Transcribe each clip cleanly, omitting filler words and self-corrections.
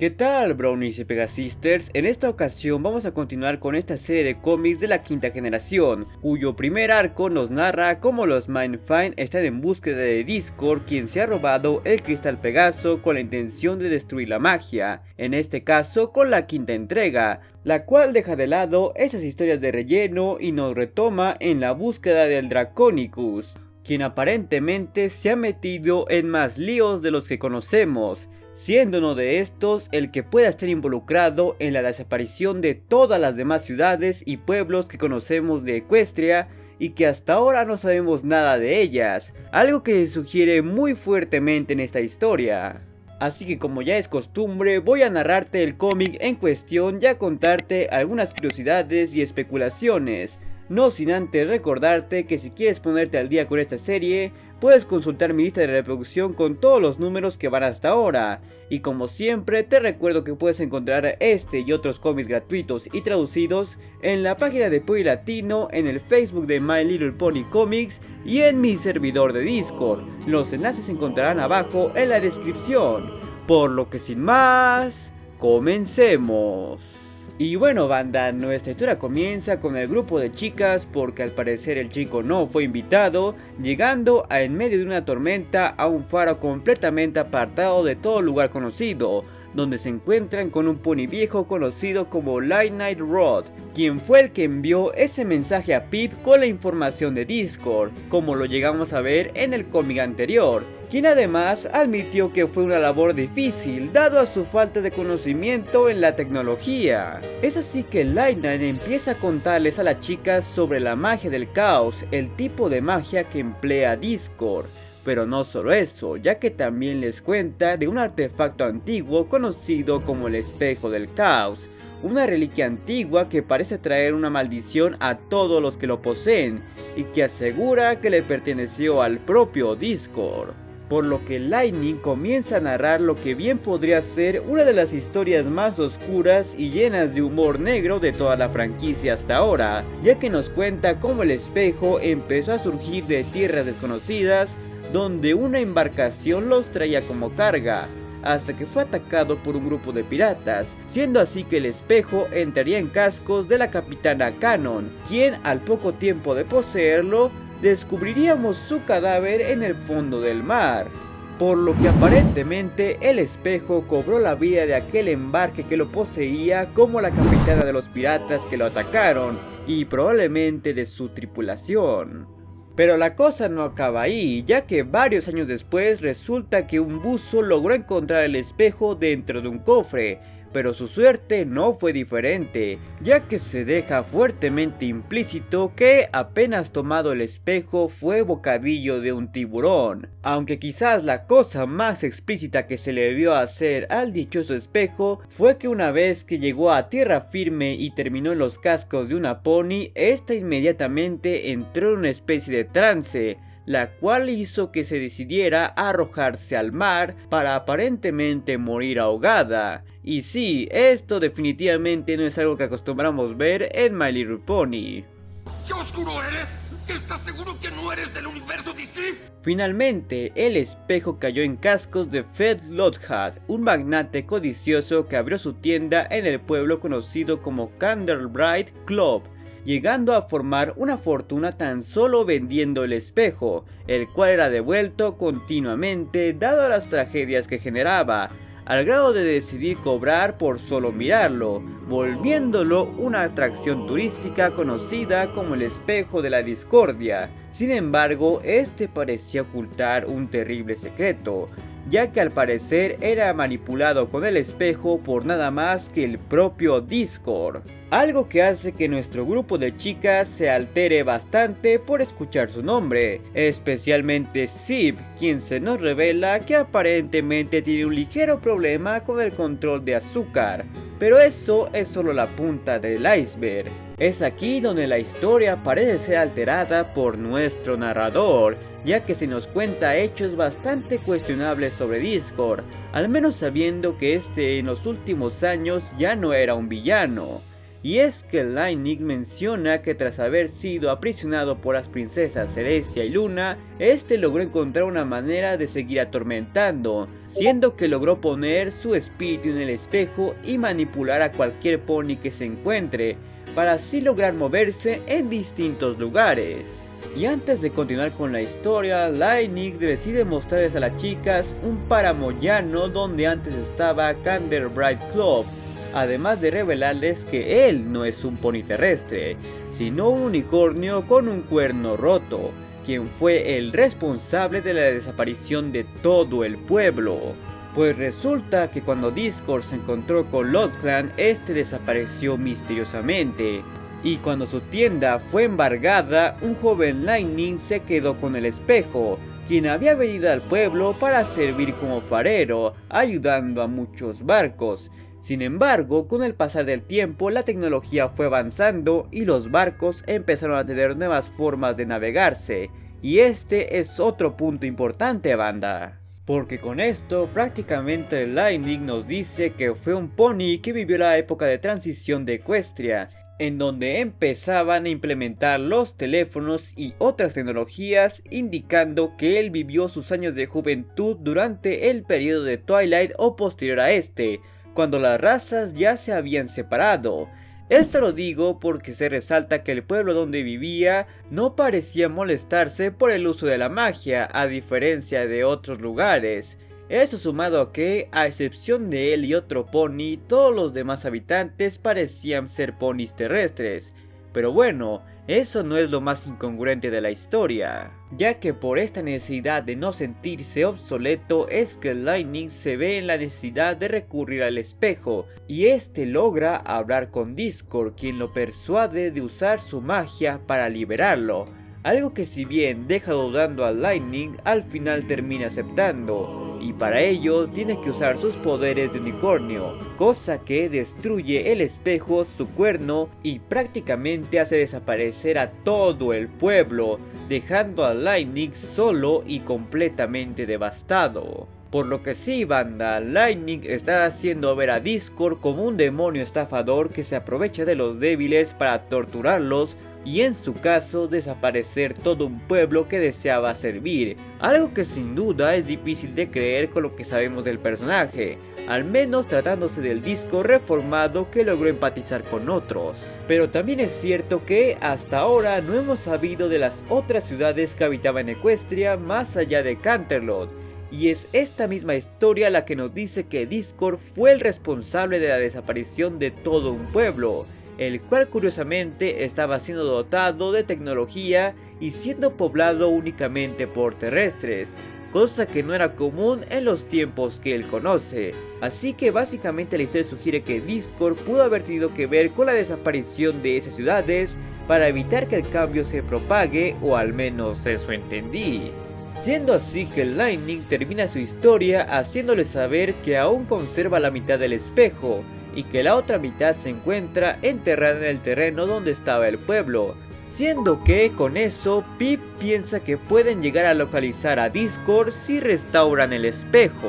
¿Qué tal, Brownies y Pegasisters? En esta ocasión vamos a continuar con esta serie de cómics de la quinta generación, cuyo primer arco nos narra cómo los Mindfind están en búsqueda de Discord, quien se ha robado el cristal Pegaso con la intención de destruir la magia, en este caso con la quinta entrega, la cual deja de lado esas historias de relleno y nos retoma en la búsqueda del Draconicus, quien aparentemente se ha metido en más líos de los que conocemos, siendo uno de estos el que pueda estar involucrado en la desaparición de todas las demás ciudades y pueblos que conocemos de Equestria y que hasta ahora no sabemos nada de ellas, algo que se sugiere muy fuertemente en esta historia. Así que como ya es costumbre, voy a narrarte el cómic en cuestión y a contarte algunas curiosidades y especulaciones. No sin antes recordarte que si quieres ponerte al día con esta serie, puedes consultar mi lista de reproducción con todos los números que van hasta ahora. Y como siempre, te recuerdo que puedes encontrar este y otros cómics gratuitos y traducidos en la página de Pony Latino, en el Facebook de My Little Pony Comics y en mi servidor de Discord. Los enlaces se encontrarán abajo en la descripción. Por lo que sin más, comencemos. Y bueno, banda, nuestra historia comienza con el grupo de chicas porque al parecer el chico no fue invitado, llegando en medio de una tormenta a un faro completamente apartado de todo lugar conocido, donde se encuentran con un pony viejo conocido como Lightning Rod, quien fue el que envió ese mensaje a Pip con la información de Discord, como lo llegamos a ver en el cómic anterior, quien además admitió que fue una labor difícil dado a su falta de conocimiento en la tecnología. Es así que Lightning empieza a contarles a las chicas sobre la magia del caos, el tipo de magia que emplea Discord. Pero no solo eso, ya que también les cuenta de un artefacto antiguo conocido como el espejo del caos, una reliquia antigua que parece traer una maldición a todos los que lo poseen y que asegura que le perteneció al propio Discord. Por lo que Lightning comienza a narrar lo que bien podría ser una de las historias más oscuras y llenas de humor negro de toda la franquicia hasta ahora, ya que nos cuenta cómo el espejo empezó a surgir de tierras desconocidas, donde una embarcación los traía como carga, hasta que fue atacado por un grupo de piratas, siendo así que el espejo entraría en cascos de la capitana Cannon, quien al poco tiempo de poseerlo, descubriríamos su cadáver en el fondo del mar. Por lo que aparentemente el espejo cobró la vida de aquel embarque que lo poseía, como la capitana de los piratas que lo atacaron, y probablemente de su tripulación. Pero la cosa no acaba ahí, ya que varios años después resulta que un buzo logró encontrar el espejo dentro de un cofre, pero su suerte no fue diferente, ya que se deja fuertemente implícito que apenas tomado el espejo fue bocadillo de un tiburón, aunque quizás la cosa más explícita que se le vio hacer al dichoso espejo fue que una vez que llegó a tierra firme y terminó en los cascos de una pony, esta inmediatamente entró en una especie de trance, la cual hizo que se decidiera a arrojarse al mar para aparentemente morir ahogada. Y sí, esto definitivamente no es algo que acostumbramos ver en My Little Pony. ¿Qué oscuro eres? ¿Estás seguro que no eres del universo DC? Finalmente, el espejo cayó en cascos de Fed Lockhart, un magnate codicioso que abrió su tienda en el pueblo conocido como Candlebright Club, llegando a formar una fortuna tan solo vendiendo el espejo, el cual era devuelto continuamente dado las tragedias que generaba, al grado de decidir cobrar por solo mirarlo, volviéndolo una atracción turística conocida como el espejo de la discordia. Sin embargo, este parecía ocultar un terrible secreto, ya que al parecer era manipulado con el espejo por nada más que el propio Discord. Algo que hace que nuestro grupo de chicas se altere bastante por escuchar su nombre, especialmente Sib, quien se nos revela que aparentemente tiene un ligero problema con el control de azúcar, pero eso es solo la punta del iceberg. Es aquí donde la historia parece ser alterada por nuestro narrador, ya que se nos cuenta hechos bastante cuestionables sobre Discord, al menos sabiendo que este en los últimos años ya no era un villano. Y es que Lightning menciona que tras haber sido aprisionado por las princesas Celestia y Luna, este logró encontrar una manera de seguir atormentando, siendo que logró poner su espíritu en el espejo y manipular a cualquier pony que se encuentre, para así lograr moverse en distintos lugares. Y antes de continuar con la historia, Lightning decide mostrarles a las chicas un páramo llano donde antes estaba Canterbright Club, además de revelarles que él no es un pony terrestre, sino un unicornio con un cuerno roto, quien fue el responsable de la desaparición de todo el pueblo. Pues resulta que cuando Discord se encontró con LordClan, este desapareció misteriosamente. Y cuando su tienda fue embargada, un joven Lightning se quedó con el espejo, quien había venido al pueblo para servir como farero, ayudando a muchos barcos. Sin embargo, con el pasar del tiempo, la tecnología fue avanzando y los barcos empezaron a tener nuevas formas de navegarse. Y este es otro punto importante, banda. Porque con esto prácticamente Lightning nos dice que fue un pony que vivió la época de transición de Equestria, en donde empezaban a implementar los teléfonos y otras tecnologías, indicando que él vivió sus años de juventud durante el periodo de Twilight o posterior a este, cuando las razas ya se habían separado. Esto lo digo porque se resalta que el pueblo donde vivía no parecía molestarse por el uso de la magia, a diferencia de otros lugares. Eso sumado a que, a excepción de él y otro pony, todos los demás habitantes parecían ser ponis terrestres. Pero bueno, eso no es lo más incongruente de la historia, ya que por esta necesidad de no sentirse obsoleto es que Lightning se ve en la necesidad de recurrir al espejo, y este logra hablar con Discord, quien lo persuade de usar su magia para liberarlo. Algo que si bien deja dudando a Lightning, al final termina aceptando, y para ello tiene que usar sus poderes de unicornio, cosa que destruye el espejo, su cuerno, y prácticamente hace desaparecer a todo el pueblo, dejando a Lightning solo y completamente devastado. Por lo que sí, banda, Lightning está haciendo ver a Discord como un demonio estafador que se aprovecha de los débiles para torturarlos y en su caso desaparecer todo un pueblo que deseaba servir, algo que sin duda es difícil de creer con lo que sabemos del personaje, al menos tratándose del Discord reformado que logró empatizar con otros. Pero también es cierto que hasta ahora no hemos sabido de las otras ciudades que habitaban en Equestria más allá de Canterlot, y es esta misma historia la que nos dice que Discord fue el responsable de la desaparición de todo un pueblo, el cual curiosamente estaba siendo dotado de tecnología y siendo poblado únicamente por terrestres, cosa que no era común en los tiempos que él conoce. Así que básicamente la historia sugiere que Discord pudo haber tenido que ver con la desaparición de esas ciudades para evitar que el cambio se propague, o al menos eso entendí. Siendo así que Lightning termina su historia haciéndole saber que aún conserva la mitad del espejo, y que la otra mitad se encuentra enterrada en el terreno donde estaba el pueblo, siendo que con eso Pip piensa que pueden llegar a localizar a Discord si restauran el espejo,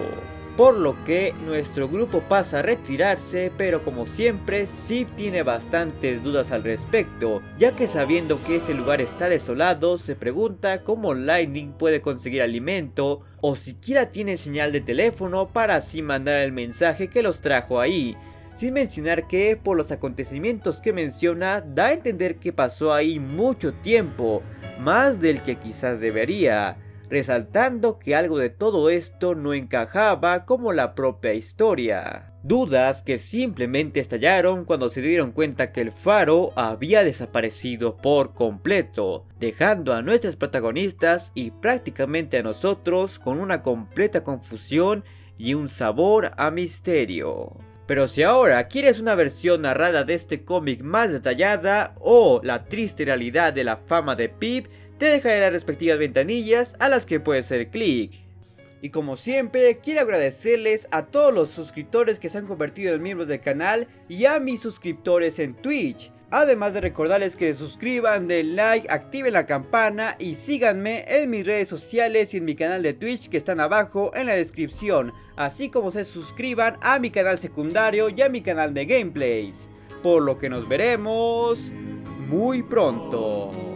por lo que nuestro grupo pasa a retirarse, pero como siempre Sip tiene bastantes dudas al respecto, ya que sabiendo que este lugar está desolado se pregunta cómo Lightning puede conseguir alimento o siquiera tiene señal de teléfono para así mandar el mensaje que los trajo ahí. Sin mencionar que por los acontecimientos que menciona da a entender que pasó ahí mucho tiempo, más del que quizás debería, resaltando que algo de todo esto no encajaba como la propia historia. Dudas que simplemente estallaron cuando se dieron cuenta que el faro había desaparecido por completo, dejando a nuestros protagonistas y prácticamente a nosotros con una completa confusión y un sabor a misterio. Pero si ahora quieres una versión narrada de este cómic más detallada o la triste realidad de la fama de Pip, te dejaré las respectivas ventanillas a las que puedes hacer clic. Y como siempre, quiero agradecerles a todos los suscriptores que se han convertido en miembros del canal y a mis suscriptores en Twitch. Además de recordarles que se suscriban, den like, activen la campana y síganme en mis redes sociales y en mi canal de Twitch que están abajo en la descripción, así como se suscriban a mi canal secundario y a mi canal de gameplays. por lo que nos veremos muy pronto.